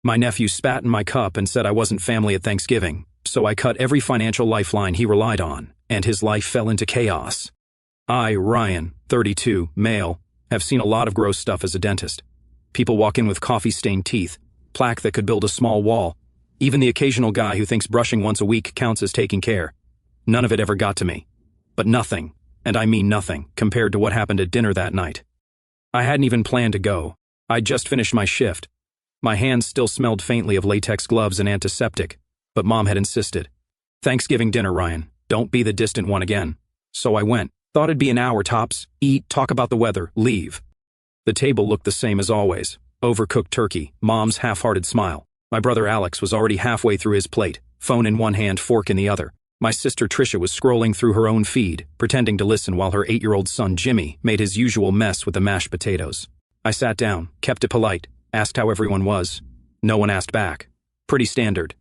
My nephew spat in my cup and said I wasn't family at Thanksgiving, so I cut every financial lifeline he relied on, and his life fell into chaos. I, Ryan, 32, male, have seen a lot of gross stuff as a dentist. People walk in with coffee-stained teeth, plaque that could build a small wall, even the occasional guy who thinks brushing once a week counts as taking care. None of it ever got to me. But nothing, and I mean nothing, compared to what happened at dinner that night. I hadn't even planned to go. I'd just finished my shift. My hands still smelled faintly of latex gloves and antiseptic, but Mom had insisted. Thanksgiving dinner, Ryan. Don't be the distant one again. So I went. Thought it'd be an hour tops, eat, talk about the weather, leave. The table looked the same as always. Overcooked turkey, Mom's half-hearted smile. My brother Alex was already halfway through his plate, phone in one hand, fork in the other. My sister Tricia was scrolling through her own feed, pretending to listen while her 8-year-old son Jimmy made his usual mess with the mashed potatoes. I sat down, kept it polite, asked how everyone was. No one asked back. Pretty standard.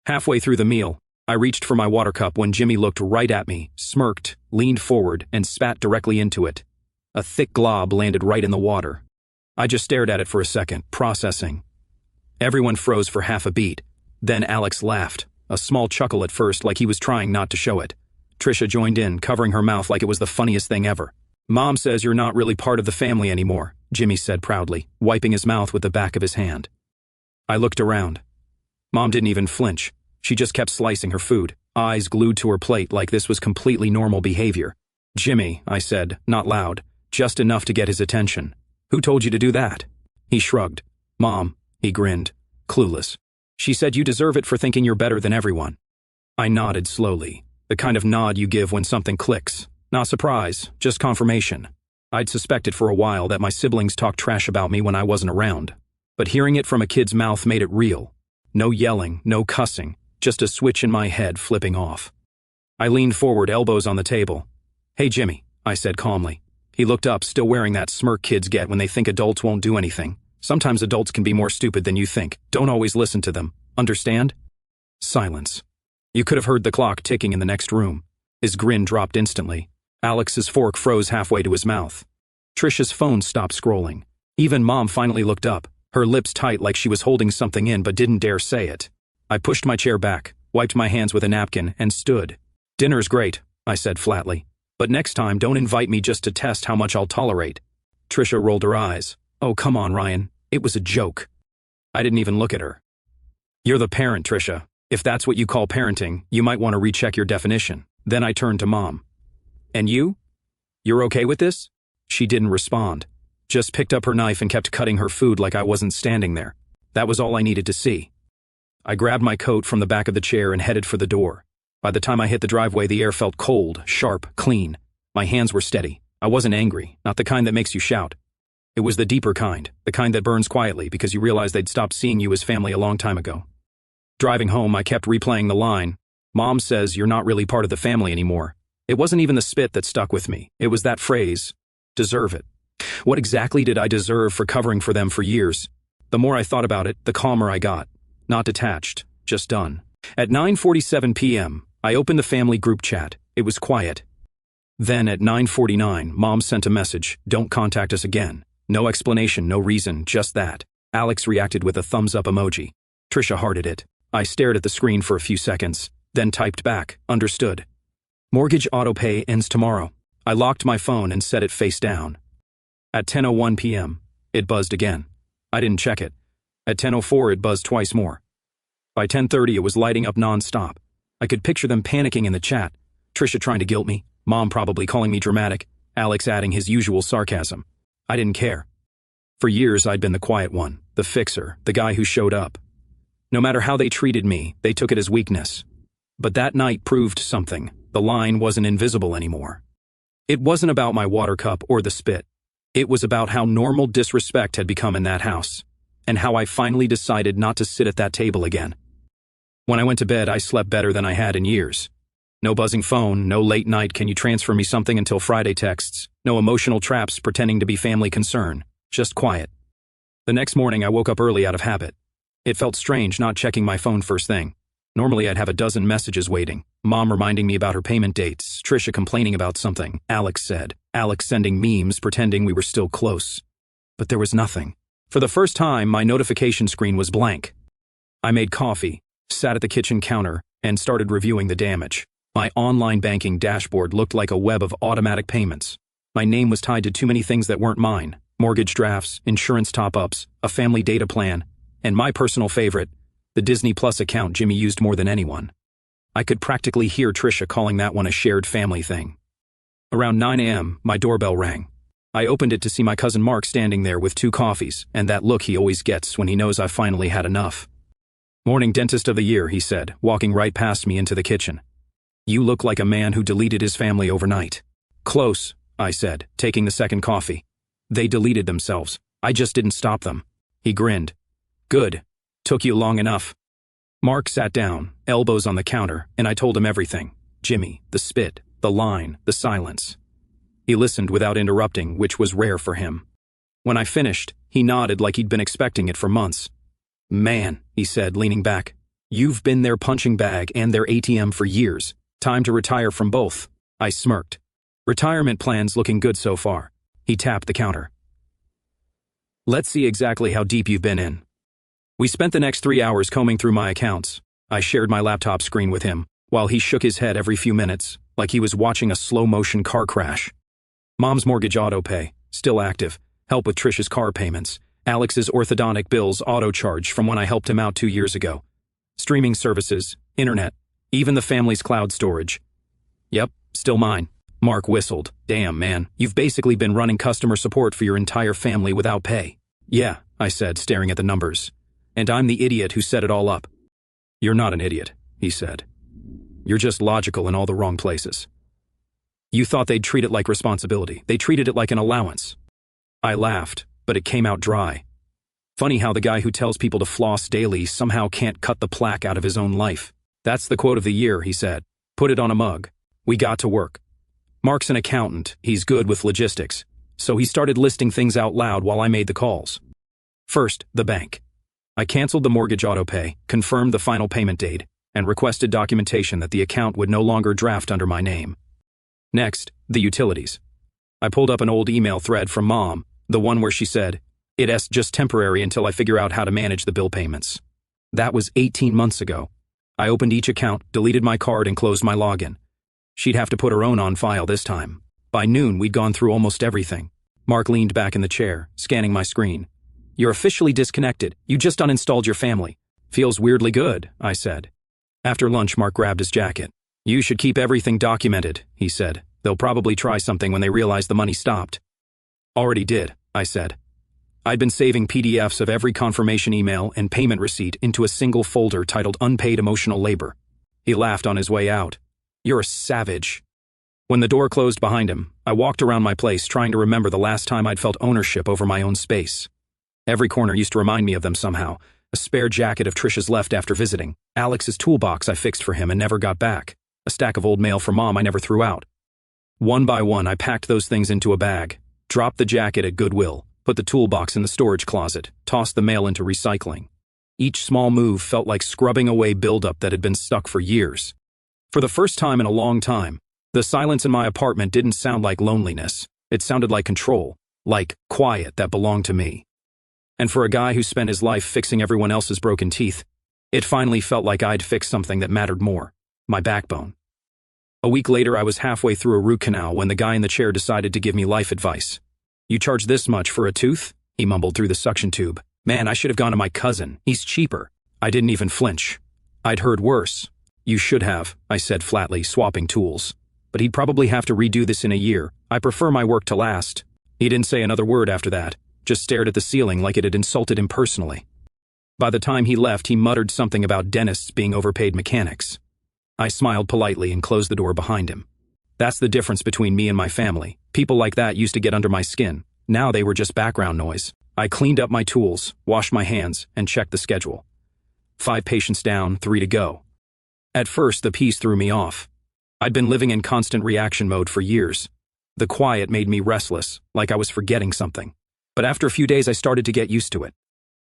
Halfway through the meal, I reached for my water cup when Jimmy looked right at me, smirked, leaned forward, and spat directly into it. A thick glob landed right in the water. I just stared at it for a second, processing. Everyone froze for half a beat. Then Alex laughed, a small chuckle at first like he was trying not to show it. Tricia joined in, covering her mouth like it was the funniest thing ever. Mom says you're not really part of the family anymore, Jimmy said proudly, wiping his mouth with the back of his hand. I looked around. Mom didn't even flinch. She just kept slicing her food, eyes glued to her plate like this was completely normal behavior. Jimmy, I said, not loud, just enough to get his attention. Who told you to do that? He shrugged. Mom, he grinned, clueless. She said you deserve it for thinking you're better than everyone. I nodded slowly, the kind of nod you give when something clicks. Not surprise, just confirmation. I'd suspected for a while that my siblings talked trash about me when I wasn't around. But hearing it from a kid's mouth made it real. No yelling, no cussing, just a switch in my head flipping off. I leaned forward, elbows on the table. Hey Jimmy, I said calmly. He looked up, still wearing that smirk kids get when they think adults won't do anything. Sometimes adults can be more stupid than you think. Don't always listen to them. Understand? Silence. You could have heard the clock ticking in the next room. His grin dropped instantly. Alex's fork froze halfway to his mouth. Tricia's phone stopped scrolling. Even Mom finally looked up, her lips tight like she was holding something in but didn't dare say it. I pushed my chair back, wiped my hands with a napkin, and stood. Dinner's great, I said flatly. But next time don't invite me just to test how much I'll tolerate. Tricia rolled her eyes. Oh, come on, Ryan. It was a joke. I didn't even look at her. You're the parent, Tricia. If that's what you call parenting, you might want to recheck your definition. Then I turned to Mom. And you? You're okay with this? She didn't respond. Just picked up her knife and kept cutting her food like I wasn't standing there. That was all I needed to see. I grabbed my coat from the back of the chair and headed for the door. By the time I hit the driveway, the air felt cold, sharp, clean. My hands were steady. I wasn't angry, not the kind that makes you shout. It was the deeper kind, the kind that burns quietly because you realize they'd stopped seeing you as family a long time ago. Driving home, I kept replaying the line, Mom says you're not really part of the family anymore. It wasn't even the spit that stuck with me. It was that phrase, deserve it. What exactly did I deserve for covering for them for years? The more I thought about it, the calmer I got. Not detached, just done. At 9:47 p.m., I opened the family group chat. It was quiet. Then at 9:49, Mom sent a message, don't contact us again. No explanation, no reason, just that. Alex reacted with a thumbs-up emoji. Tricia hearted it. I stared at the screen for a few seconds, then typed back, understood. Mortgage autopay ends tomorrow. I locked my phone and set it face down. At 10:01 p.m., it buzzed again. I didn't check it. At 10:04, it buzzed twice more. By 10:30, it was lighting up non-stop. I could picture them panicking in the chat. Tricia trying to guilt me, Mom probably calling me dramatic, Alex adding his usual sarcasm. I didn't care. For years, I'd been the quiet one, the fixer, the guy who showed up. No matter how they treated me, they took it as weakness. But that night proved something. The line wasn't invisible anymore. It wasn't about my water cup or the spit. It was about how normal disrespect had become in that house, and how I finally decided not to sit at that table again. When I went to bed, I slept better than I had in years. No buzzing phone, no late night can you transfer me something until Friday texts, no emotional traps pretending to be family concern, just quiet. The next morning I woke up early out of habit. It felt strange not checking my phone first thing. Normally I'd have a dozen messages waiting, Mom reminding me about her payment dates, Tricia complaining about something, Alex sending memes pretending we were still close. But there was nothing. For the first time, my notification screen was blank. I made coffee, sat at the kitchen counter, and started reviewing the damage. My online banking dashboard looked like a web of automatic payments. My name was tied to too many things that weren't mine: mortgage drafts, insurance top-ups, a family data plan, and my personal favorite, the Disney Plus account Jimmy used more than anyone. I could practically hear Trisha calling that one a shared family thing. Around 9 a.m., my doorbell rang. I opened it to see my cousin Mark standing there with 2 coffees, and that look he always gets when he knows I've finally had enough. "Morning, dentist of the year," he said, walking right past me into the kitchen. "You look like a man who deleted his family overnight." "Close," I said, taking the second coffee. "They deleted themselves. I just didn't stop them." He grinned. "Good. Took you long enough." Mark sat down, elbows on the counter, and I told him everything. Jimmy, the spit, the line, the silence. He listened without interrupting, which was rare for him. When I finished, he nodded like he'd been expecting it for months. "Man," he said, leaning back, "you've been their punching bag and their ATM for years. Time to retire from both." I smirked. "Retirement plan's looking good so far." He tapped the counter. "Let's see exactly how deep you've been in." We spent the next 3 hours combing through my accounts. I shared my laptop screen with him, while he shook his head every few minutes, like he was watching a slow-motion car crash. Mom's mortgage auto-pay, still active, help with Trish's car payments, Alex's orthodontic bills auto-charged from when I helped him out 2 years ago. Streaming services, internet, even the family's cloud storage. "Yep, still mine." Mark whistled. "Damn, man, you've basically been running customer support for your entire family without pay." "Yeah," I said, staring at the numbers. "And I'm the idiot who set it all up." "You're not an idiot," he said. "You're just logical in all the wrong places. You thought they'd treat it like responsibility. They treated it like an allowance." I laughed, but it came out dry. Funny how the guy who tells people to floss daily somehow can't cut the plaque out of his own life. "That's the quote of the year," he said. "Put it on a mug." We got to work. Mark's an accountant. He's good with logistics. So he started listing things out loud while I made the calls. First, the bank. I canceled the mortgage autopay, confirmed the final payment date, and requested documentation that the account would no longer draft under my name. Next, the utilities. I pulled up an old email thread from Mom, the one where she said, "It's just temporary until I figure out how to manage the bill payments." That was 18 months ago. I opened each account, deleted my card, and closed my login. She'd have to put her own on file this time. By noon, we'd gone through almost everything. Mark leaned back in the chair, scanning my screen. "You're officially disconnected. You just uninstalled your family." "Feels weirdly good," I said. After lunch, Mark grabbed his jacket. "You should keep everything documented," he said. "They'll probably try something when they realize the money stopped." "Already did," I said. I'd been saving PDFs of every confirmation email and payment receipt into a single folder titled Unpaid Emotional Labor. He laughed on his way out. "You're a savage." When the door closed behind him, I walked around my place trying to remember the last time I'd felt ownership over my own space. Every corner used to remind me of them somehow. A spare jacket of Trisha's left after visiting, Alex's toolbox I fixed for him and never got back, a stack of old mail from Mom I never threw out. One by one, I packed those things into a bag, dropped the jacket at Goodwill, put the toolbox in the storage closet, tossed the mail into recycling. Each small move felt like scrubbing away buildup that had been stuck for years. For the first time in a long time, the silence in my apartment didn't sound like loneliness. It sounded like control, like quiet that belonged to me. And for a guy who spent his life fixing everyone else's broken teeth, it finally felt like I'd fixed something that mattered more, my backbone. A week later, I was halfway through a root canal when the guy in the chair decided to give me life advice. "You charge this much for a tooth?" he mumbled through the suction tube. "Man, I should have gone to my cousin. He's cheaper." I didn't even flinch. I'd heard worse. "You should have," I said flatly, swapping tools. "But he'd probably have to redo this in a year. I prefer my work to last." He didn't say another word after that, just stared at the ceiling like it had insulted him personally. By the time he left, he muttered something about dentists being overpaid mechanics. I smiled politely and closed the door behind him. That's the difference between me and my family. People like that used to get under my skin. Now they were just background noise. I cleaned up my tools, washed my hands, and checked the schedule. 5 patients down, 3 to go. At first, the peace threw me off. I'd been living in constant reaction mode for years. The quiet made me restless, like I was forgetting something. But after a few days, I started to get used to it.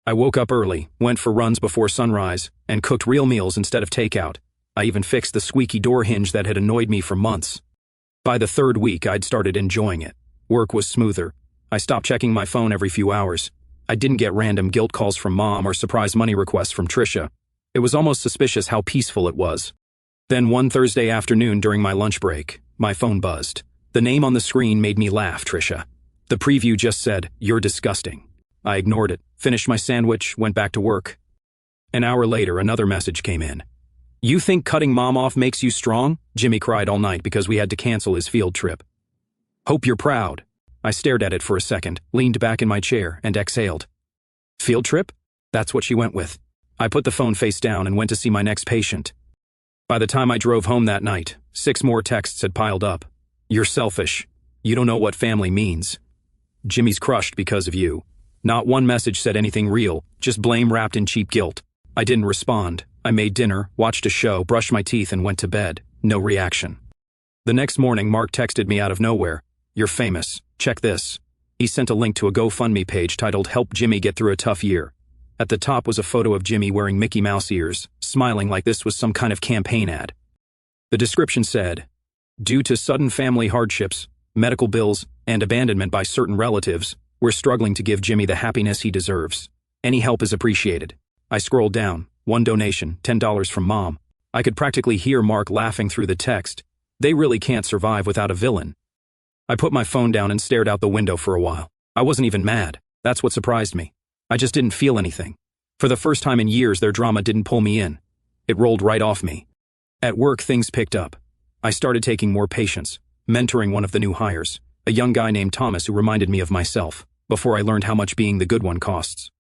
I woke up early, went for runs before sunrise, and cooked real meals instead of takeout. I even fixed the squeaky door hinge that had annoyed me for months. By the 3rd week, I'd started enjoying it. Work was smoother. I stopped checking my phone every few hours. I didn't get random guilt calls from Mom or surprise money requests from Trisha. It was almost suspicious how peaceful it was. Then one Thursday afternoon during my lunch break, my phone buzzed. The name on the screen made me laugh, Trisha. The preview just said, "You're disgusting." I ignored it, finished my sandwich, went back to work. An hour later, another message came in. "You think cutting Mom off makes you strong?" Jimmy cried all night because we had to cancel his field trip. "Hope you're proud." I stared at it for a second, leaned back in my chair, and exhaled. Field trip? That's what she went with. I put the phone face down and went to see my next patient. By the time I drove home that night, 6 more texts had piled up. "You're selfish. You don't know what family means. Jimmy's crushed because of you." Not one message said anything real, just blame wrapped in cheap guilt. I didn't respond. I made dinner, watched a show, brushed my teeth, and went to bed. No reaction. The next morning, Mark texted me out of nowhere. "You're famous. Check this." He sent a link to a GoFundMe page titled "Help Jimmy Get Through a Tough Year." At the top was a photo of Jimmy wearing Mickey Mouse ears, smiling like this was some kind of campaign ad. The description said, "Due to sudden family hardships, medical bills, and abandonment by certain relatives, we're struggling to give Jimmy the happiness he deserves. Any help is appreciated." I scrolled down. One donation, $10 from Mom. I could practically hear Mark laughing through the text. They really can't survive without a villain. I put my phone down and stared out the window for a while. I wasn't even mad. That's what surprised me. I just didn't feel anything. For the first time in years, their drama didn't pull me in. It rolled right off me. At work, things picked up. I started taking more patients, mentoring one of the new hires, a young guy named Thomas who reminded me of myself, before I learned how much being the good one costs.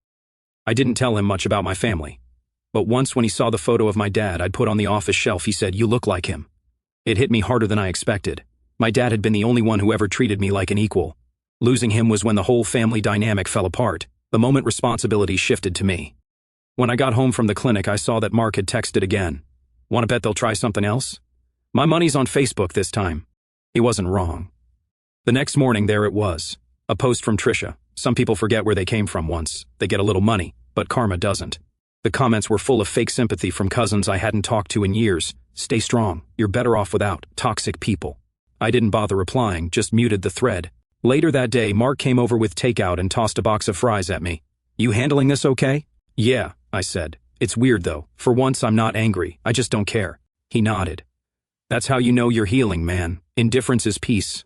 I didn't tell him much about my family. But once when he saw the photo of my dad I'd put on the office shelf, he said, "You look like him." It hit me harder than I expected. My dad had been the only one who ever treated me like an equal. Losing him was when the whole family dynamic fell apart, the moment responsibility shifted to me. When I got home from the clinic, I saw that Mark had texted again. "Want to bet they'll try something else? My money's on Facebook this time." He wasn't wrong. The next morning, there it was. A post from Trisha. Some people forget where they came from once. They get a little money, but karma doesn't. The comments were full of fake sympathy from cousins I hadn't talked to in years. "Stay strong. You're better off without toxic people." I didn't bother replying, just muted the thread. Later that day, Mark came over with takeout and tossed a box of fries at me. "You handling this okay?" "Yeah," I said. "It's weird though. For once, I'm not angry. I just don't care." He nodded. "That's how you know you're healing, man. Indifference is peace."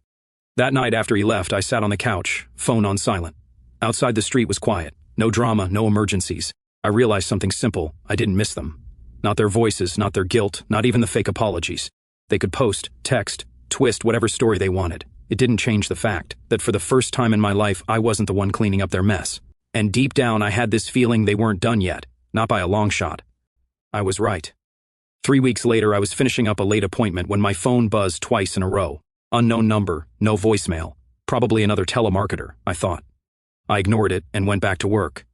That night after he left, I sat on the couch, phone on silent. Outside the street was quiet. No drama, no emergencies. I realized something simple. I didn't miss them. Not their voices, not their guilt, not even the fake apologies. They could post, text, twist whatever story they wanted. It didn't change the fact that for the first time in my life, I wasn't the one cleaning up their mess. And deep down, I had this feeling they weren't done yet, not by a long shot. I was right. 3 weeks later, I was finishing up a late appointment when my phone buzzed twice in a row. Unknown number, no voicemail. Probably another telemarketer, I thought. I ignored it and went back to work.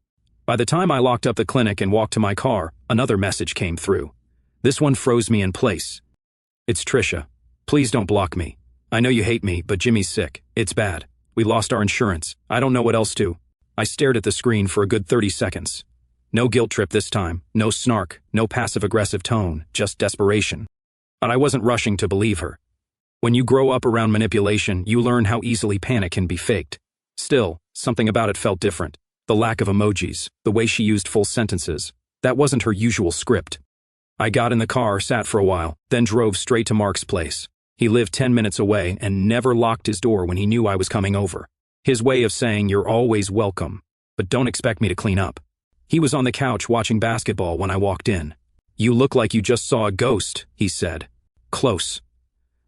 By the time I locked up the clinic and walked to my car, another message came through. This one froze me in place. "It's Trisha. Please don't block me. I know you hate me, but Jimmy's sick. It's bad. We lost our insurance. I don't know what else to." I stared at the screen for a good 30 seconds. No guilt trip this time, no snark, no passive-aggressive tone, just desperation. But I wasn't rushing to believe her. When you grow up around manipulation, you learn how easily panic can be faked. Still, something about it felt different. The lack of emojis, the way she used full sentences. That wasn't her usual script. I got in the car, sat for a while, then drove straight to Mark's place. He lived 10 minutes away and never locked his door when he knew I was coming over. His way of saying, "You're always welcome, but don't expect me to clean up." He was on the couch watching basketball when I walked in. "You look like you just saw a ghost," he said. "Close."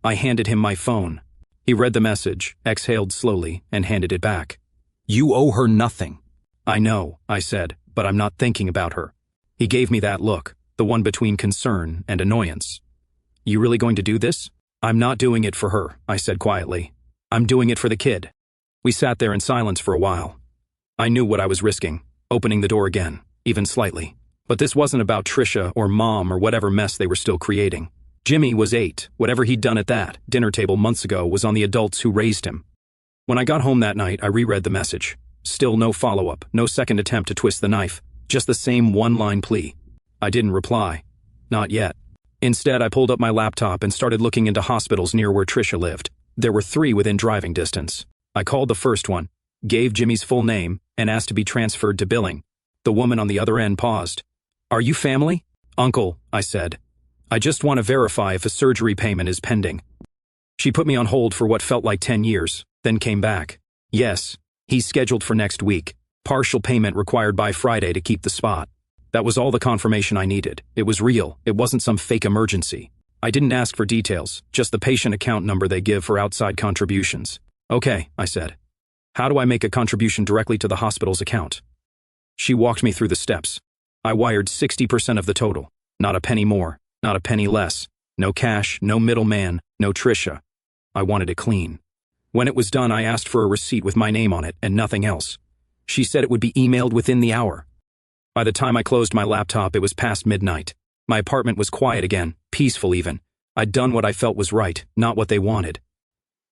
I handed him my phone. He read the message, exhaled slowly, and handed it back. "You owe her nothing." "I know," I said, "but I'm not thinking about her." He gave me that look, the one between concern and annoyance. "You really going to do this?" "I'm not doing it for her," I said quietly. "I'm doing it for the kid." We sat there in silence for a while. I knew what I was risking, opening the door again, even slightly. But this wasn't about Trisha or Mom or whatever mess they were still creating. Jimmy was 8. Whatever he'd done at that dinner table months ago was on the adults who raised him. When I got home that night, I reread the message. Still no follow-up, no second attempt to twist the knife, just the same one-line plea. I didn't reply. Not yet. Instead, I pulled up my laptop and started looking into hospitals near where Trisha lived. There were 3 within driving distance. I called the first one. gave Jimmy's full name, and asked to be transferred to billing. The woman on the other end paused. "Are you family?" "Uncle," I said. "I just want to verify if a surgery payment is pending." She put me on hold for what felt like 10 years, then came back. "Yes, he's scheduled for next week. Partial payment required by Friday to keep the spot." That was all the confirmation I needed. It was real. It wasn't some fake emergency. I didn't ask for details, just the patient account number they give for outside contributions. "Okay," I said. "How do I make a contribution directly to the hospital's account?" She walked me through the steps. I wired 60% of the total. Not a penny more, not a penny less. No cash, no middleman, no Trisha. I wanted it clean. When it was done, I asked for a receipt with my name on it and nothing else. She said it would be emailed within the hour. By the time I closed my laptop, it was past midnight. My apartment was quiet again, peaceful even. I'd done what I felt was right, not what they wanted.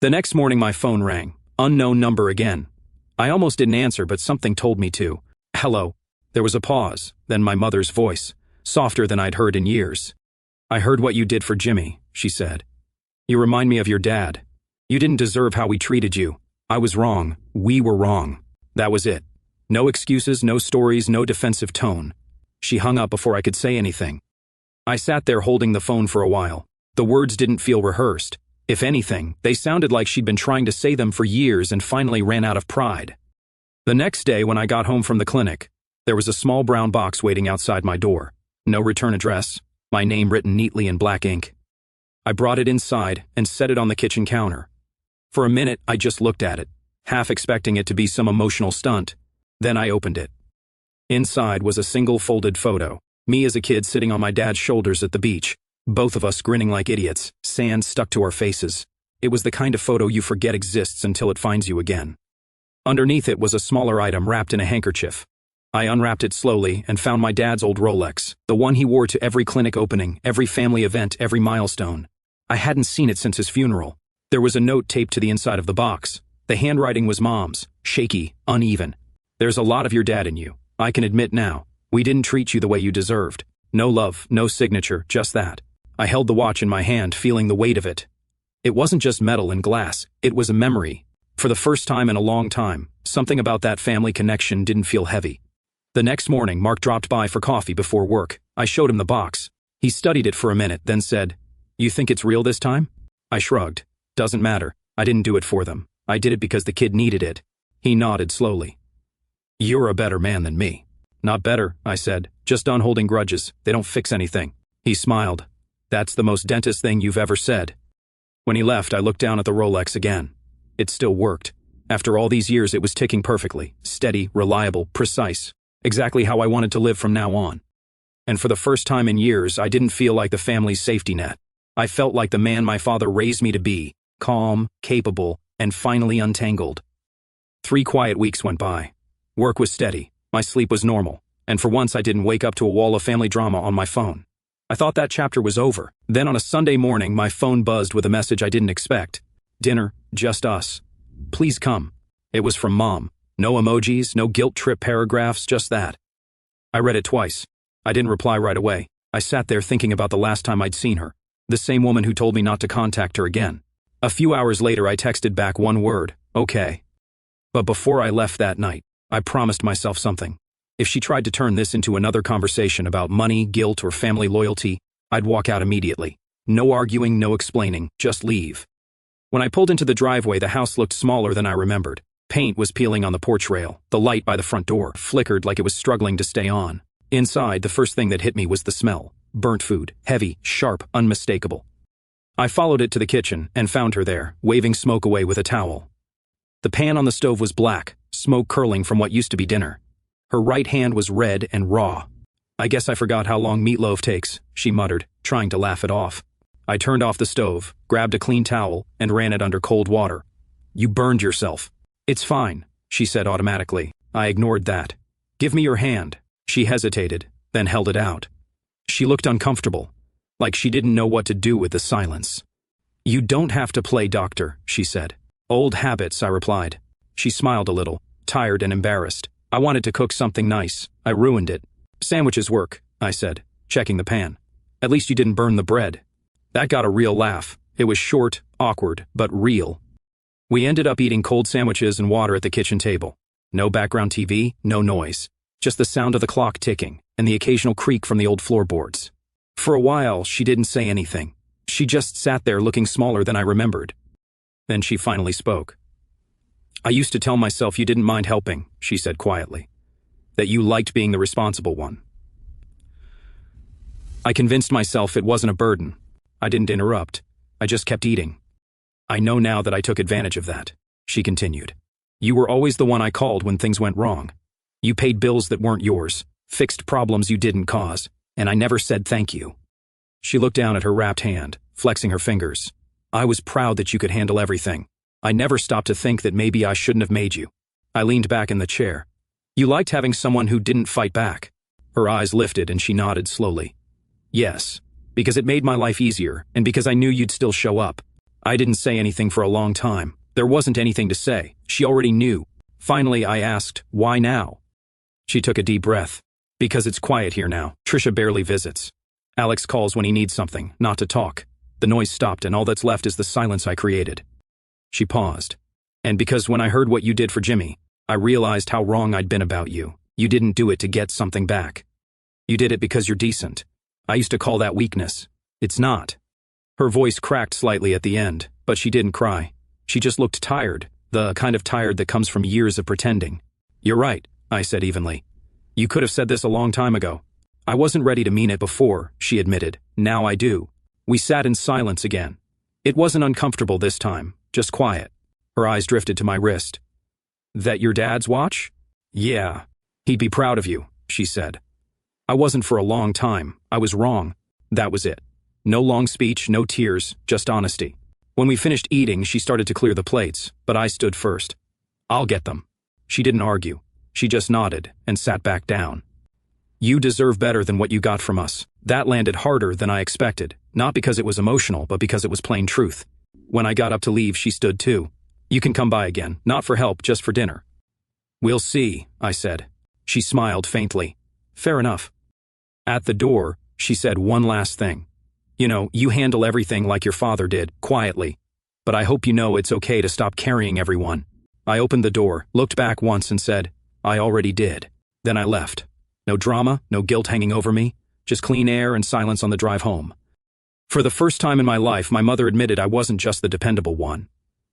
The next morning my phone rang. Unknown number again. I almost didn't answer, but something told me to. "Hello." There was a pause, then my mother's voice, softer than I'd heard in years. "I heard what you did for Jimmy," she said. "You remind me of your dad. You didn't deserve how we treated you. I was wrong. We were wrong." That was it. No excuses, no stories, no defensive tone. She hung up before I could say anything. I sat there holding the phone for a while. The words didn't feel rehearsed. If anything, they sounded like she'd been trying to say them for years and finally ran out of pride. The next day when I got home from the clinic, there was a small brown box waiting outside my door. No return address, my name written neatly in black ink. I brought it inside and set it on the kitchen counter. For a minute, I just looked at it, half expecting it to be some emotional stunt. Then I opened it. Inside was a single folded photo. Me as a kid sitting on my dad's shoulders at the beach. Both of us grinning like idiots, sand stuck to our faces. It was the kind of photo you forget exists until it finds you again. Underneath it was a smaller item wrapped in a handkerchief. I unwrapped it slowly and found my dad's old Rolex, the one he wore to every clinic opening, every family event, every milestone. I hadn't seen it since his funeral. There was a note taped to the inside of the box. The handwriting was Mom's, shaky, uneven. "There's a lot of your dad in you. I can admit now. We didn't treat you the way you deserved. No love, no signature, just that." I held the watch in my hand, feeling the weight of it. It wasn't just metal and glass, it was a memory. For the first time in a long time, something about that family connection didn't feel heavy. The next morning, Mark dropped by for coffee before work. I showed him the box. He studied it for a minute, then said, "You think it's real this time?" I shrugged. "Doesn't matter. I didn't do it for them. I did it because the kid needed it." He nodded slowly. "You're a better man than me." "Not better," I said. "Just done holding grudges. They don't fix anything." He smiled. "That's the most dentist thing you've ever said." When he left, I looked down at the Rolex again. It still worked. After all these years, it was ticking perfectly. Steady, reliable, precise. Exactly how I wanted to live from now on. And for the first time in years, I didn't feel like the family's safety net. I felt like the man my father raised me to be. Calm, capable, and finally untangled. 3 quiet weeks went by. Work was steady. My sleep was normal. And for once, I didn't wake up to a wall of family drama on my phone. I thought that chapter was over. Then on a Sunday morning, my phone buzzed with a message I didn't expect. "Dinner, just us. Please come." It was from Mom. No emojis, no guilt trip paragraphs, just that. I read it twice. I didn't reply right away. I sat there thinking about the last time I'd seen her. The same woman who told me not to contact her again. A few hours later, I texted back one word, "Okay." But before I left that night, I promised myself something. If she tried to turn this into another conversation about money, guilt, or family loyalty, I'd walk out immediately. No arguing, no explaining, just leave. When I pulled into the driveway, the house looked smaller than I remembered. Paint was peeling on the porch rail. The light by the front door flickered like it was struggling to stay on. Inside, the first thing that hit me was the smell. Burnt food, heavy, sharp, unmistakable. I followed it to the kitchen and found her there, waving smoke away with a towel. The pan on the stove was black, smoke curling from what used to be dinner. Her right hand was red and raw. "I guess I forgot how long meatloaf takes," she muttered, trying to laugh it off. I turned off the stove, grabbed a clean towel, and ran it under cold water. "You burned yourself." "It's fine," she said automatically. I ignored that. "Give me your hand." She hesitated, then held it out. She looked uncomfortable, like she didn't know what to do with the silence. "You don't have to play doctor," she said. "Old habits," I replied. She smiled a little, tired and embarrassed. "I wanted to cook something nice. I ruined it." "Sandwiches work," I said, checking the pan. "At least you didn't burn the bread." That got a real laugh. It was short, awkward, but real. We ended up eating cold sandwiches and water at the kitchen table. No background TV, no noise. Just the sound of the clock ticking and the occasional creak from the old floorboards. For a while, she didn't say anything. She just sat there looking smaller than I remembered. Then she finally spoke. "I used to tell myself you didn't mind helping," she said quietly. "That you liked being the responsible one. I convinced myself it wasn't a burden. I didn't interrupt. I just kept eating. I know now that I took advantage of that," she continued. "You were always the one I called when things went wrong. You paid bills that weren't yours, fixed problems you didn't cause, and I never said thank you." She looked down at her wrapped hand, flexing her fingers. "I was proud that you could handle everything. I never stopped to think that maybe I shouldn't have made you." I leaned back in the chair. "You liked having someone who didn't fight back." Her eyes lifted and she nodded slowly. "Yes, because it made my life easier and because I knew you'd still show up." I didn't say anything for a long time. There wasn't anything to say. She already knew. Finally, I asked, "Why now?" She took a deep breath. "Because it's quiet here now. Trisha barely visits. Alex calls when he needs something, not to talk. The noise stopped and all that's left is the silence I created." She paused. "And because when I heard what you did for Jimmy, I realized how wrong I'd been about you. You didn't do it to get something back. You did it because you're decent. I used to call that weakness. It's not." Her voice cracked slightly at the end, but she didn't cry. She just looked tired, the kind of tired that comes from years of pretending. "You're right," I said evenly. "You could have said this a long time ago." "I wasn't ready to mean it before," she admitted. "Now I do." We sat in silence again. It wasn't uncomfortable this time, just quiet. Her eyes drifted to my wrist. "That your dad's watch?" "Yeah. He'd be proud of you," she said. I wasn't for a long time. I was wrong. That was it. No long speech, no tears, just honesty. When we finished eating, she started to clear the plates, but I stood first. "I'll get them." She didn't argue. She just nodded and sat back down. "You deserve better than what you got from us." That landed harder than I expected, not because it was emotional, but because it was plain truth. When I got up to leave, she stood too. "You can come by again, not for help, just for dinner." "We'll see," I said. She smiled faintly. "Fair enough." At the door, she said one last thing. "You know, you handle everything like your father did, quietly. But I hope you know it's okay to stop carrying everyone." I opened the door, looked back once and said, "I already did." Then I left. No drama, no guilt hanging over me, just clean air and silence on the drive home. For the first time in my life, my mother admitted I wasn't just the dependable one.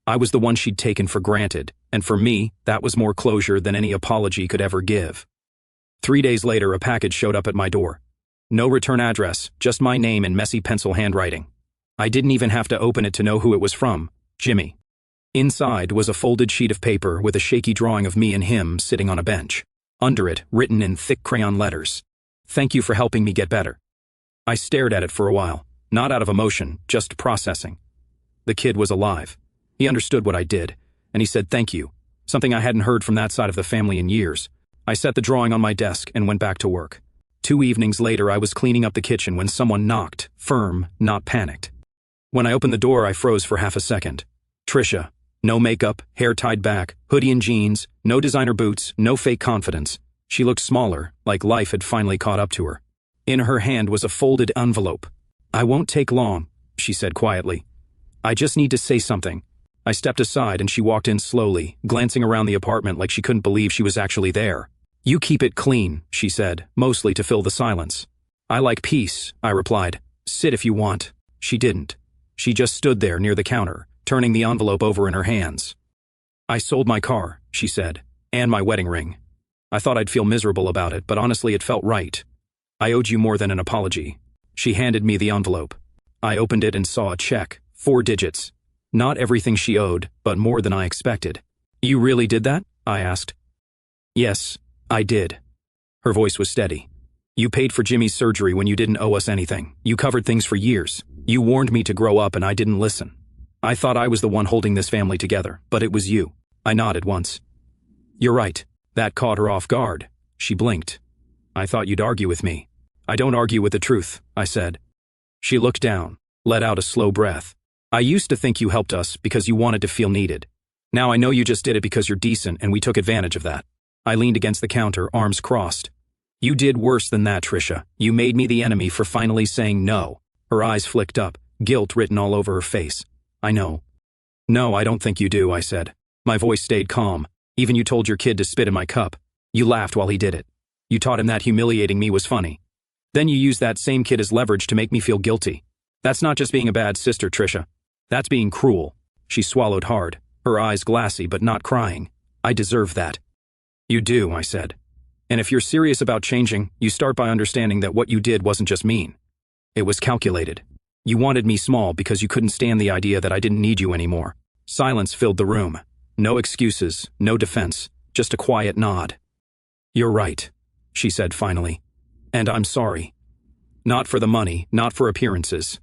I was the one she'd taken for granted, and for me, that was more closure than any apology could ever give. 3 days later, a package showed up at my door. No return address, just my name in messy pencil handwriting. I didn't even have to open it to know who it was from, Jimmy. Inside was a folded sheet of paper with a shaky drawing of me and him sitting on a bench. Under it, written in thick crayon letters, "Thank you for helping me get better." I stared at it for a while, not out of emotion, just processing. The kid was alive. He understood what I did, and he said thank you, something I hadn't heard from that side of the family in years. I set the drawing on my desk and went back to work. 2 evenings later, I was cleaning up the kitchen when someone knocked, firm, not panicked. When I opened the door, I froze for half a second. Trisha. No makeup, hair tied back, hoodie and jeans, no designer boots, no fake confidence. She looked smaller, like life had finally caught up to her. In her hand was a folded envelope. "I won't take long," she said quietly. "I just need to say something." I stepped aside and she walked in slowly, glancing around the apartment like she couldn't believe she was actually there. "You keep it clean," she said, mostly to fill the silence. "I like peace," I replied. "Sit if you want." She didn't. She just stood there near the counter, turning the envelope over in her hands. "I sold my car," she said, "and my wedding ring. I thought I'd feel miserable about it, but honestly it felt right. I owed you more than an apology." She handed me the envelope. I opened it and saw a check, 4 digits. Not everything she owed, but more than I expected. "You really did that?" I asked. "Yes, I did." Her voice was steady. "You paid for Jimmy's surgery when you didn't owe us anything. You covered things for years. You warned me to grow up and I didn't listen. I thought I was the one holding this family together, but it was you." I nodded once. "You're right." That caught her off guard. She blinked. "I thought you'd argue with me." "I don't argue with the truth," I said. She looked down, let out a slow breath. "I used to think you helped us because you wanted to feel needed. Now I know you just did it because you're decent and we took advantage of that." I leaned against the counter, arms crossed. "You did worse than that, Trisha. You made me the enemy for finally saying no." Her eyes flicked up, guilt written all over her face. "I know." No, I don't think you do, I said. My voice stayed calm. Even you told your kid to spit in my cup. You laughed while he did it. You taught him that humiliating me was funny. Then you used that same kid as leverage to make me feel guilty. That's not just being a bad sister, Trisha. That's being cruel. She swallowed hard, her eyes glassy but not crying. I deserve that. You do, I said. And if you're serious about changing, you start by understanding that what you did wasn't just mean. It was calculated. You wanted me small because you couldn't stand the idea that I didn't need you anymore. Silence filled the room. No excuses, no defense, just a quiet nod. You're right, she said finally. And I'm sorry. Not for the money, not for appearances.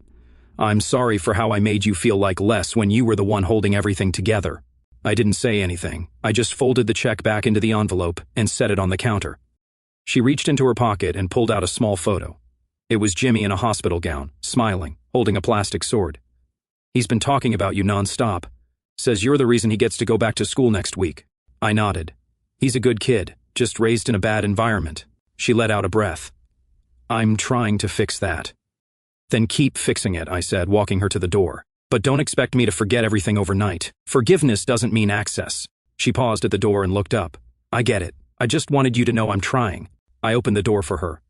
I'm sorry for how I made you feel like less when you were the one holding everything together. I didn't say anything. I just folded the check back into the envelope and set it on the counter. She reached into her pocket and pulled out a small photo. It was Jimmy in a hospital gown, smiling, holding a plastic sword. He's been talking about you nonstop. Says you're the reason he gets to go back to school next week. I nodded. He's a good kid, just raised in a bad environment. She let out a breath. I'm trying to fix that. Then keep fixing it, I said, walking her to the door. But don't expect me to forget everything overnight. Forgiveness doesn't mean access. She paused at the door and looked up. I get it. I just wanted you to know I'm trying. I opened the door for her.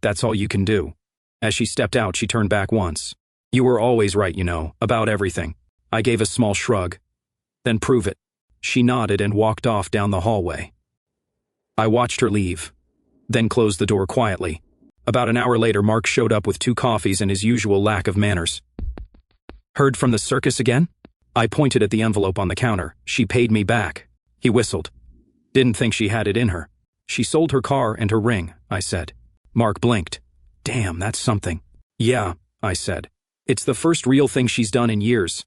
That's all you can do. As she stepped out, she turned back once. You were always right, about everything. I gave a small shrug. Then prove it. She nodded and walked off down the hallway. I watched her leave, then closed the door quietly. About an hour later, Mark showed up with 2 coffees and his usual lack of manners. Heard from the circus again? I pointed at the envelope on the counter. She paid me back. He whistled. Didn't think she had it in her. She sold her car and her ring, I said. Mark blinked. Damn, that's something. Yeah, I said. It's the first real thing she's done in years.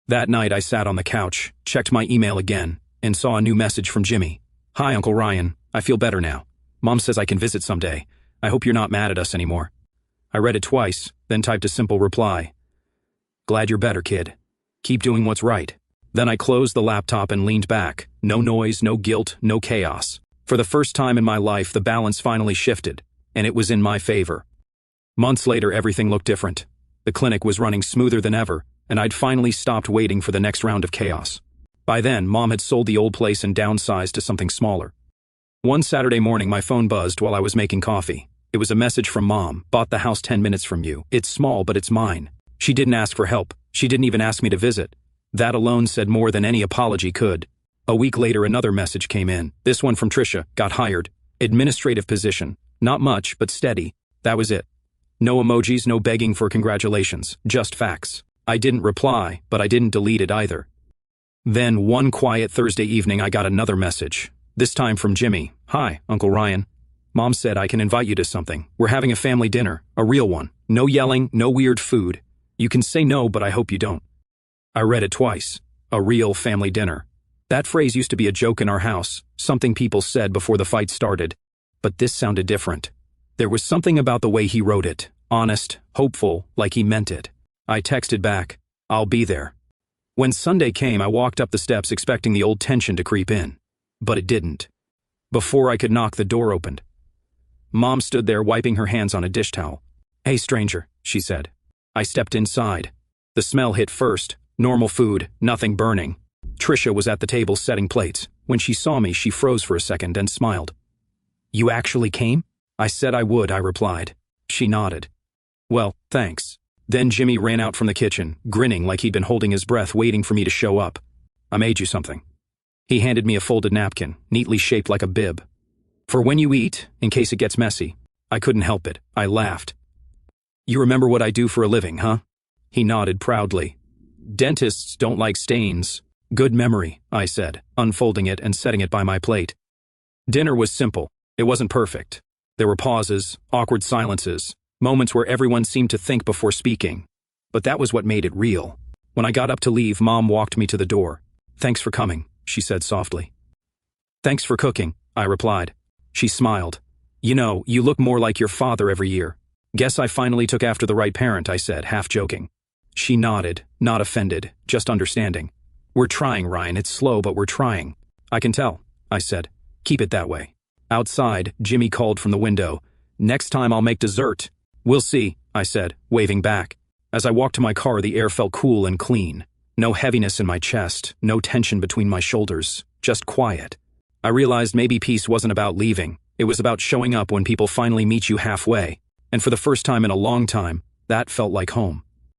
That night I sat on the couch, checked my email again, and saw a new message from Jimmy. Hi, Uncle Ryan. I feel better now. Mom says I can visit someday. I hope you're not mad at us anymore. I read it twice, then typed a simple reply. Glad you're better, kid. Keep doing what's right. Then I closed the laptop and leaned back. No noise, no guilt, no chaos. For the first time in my life, the balance finally shifted, and it was in my favor. Months later, everything looked different. The clinic was running smoother than ever, and I'd finally stopped waiting for the next round of chaos. By then, Mom had sold the old place and downsized to something smaller. One Saturday morning, my phone buzzed while I was making coffee. It was a message from Mom. Bought the house 10 minutes from you. It's small, but it's mine. She didn't ask for help. She didn't even ask me to visit. That alone said more than any apology could. A week later, another message came in. This one from Trisha. Got hired. Administrative position. Not much, but steady. That was it. No emojis, no begging for congratulations. Just facts. I didn't reply, but I didn't delete it either. Then one quiet Thursday evening, I got another message. This time from Jimmy. Hi, Uncle Ryan. Mom said I can invite you to something. We're having a family dinner. A real one. No yelling, no weird food. You can say no, but I hope you don't. I read it twice. A real family dinner. That phrase used to be a joke in our house, something people said before the fight started. But this sounded different. There was something about the way he wrote it. Honest, hopeful, like he meant it. I texted back, I'll be there. When Sunday came, I walked up the steps expecting the old tension to creep in. But it didn't. Before I could knock, the door opened. Mom stood there wiping her hands on a dish towel. Hey, stranger, she said. I stepped inside. The smell hit first. Normal food, nothing burning. Trisha was at the table setting plates. When she saw me, she froze for a second and smiled. You actually came? I said I would, I replied. She nodded. Well, thanks. Then Jimmy ran out from the kitchen, grinning like he'd been holding his breath waiting for me to show up. I made you something. He handed me a folded napkin, neatly shaped like a bib. For when you eat, in case it gets messy. I couldn't help it. I laughed. You remember what I do for a living, huh? He nodded proudly. Dentists don't like stains. Good memory, I said, unfolding it and setting it by my plate. Dinner was simple. It wasn't perfect. There were pauses, awkward silences, moments where everyone seemed to think before speaking. But that was what made it real. When I got up to leave, Mom walked me to the door. Thanks for coming, she said softly. Thanks for cooking, I replied. She smiled. You know, you look more like your father every year. Guess I finally took after the right parent, I said, half joking. She nodded, not offended, just understanding. We're trying, Ryan. It's slow, but we're trying. I can tell, I said. Keep it that way. Outside, Jimmy called from the window. Next time I'll make dessert. We'll see, I said, waving back. As I walked to my car, the air felt cool and clean. No heaviness in my chest, no tension between my shoulders, just quiet. I realized maybe peace wasn't about leaving, it was about showing up when people finally meet you halfway, and for the first time in a long time, that felt like home.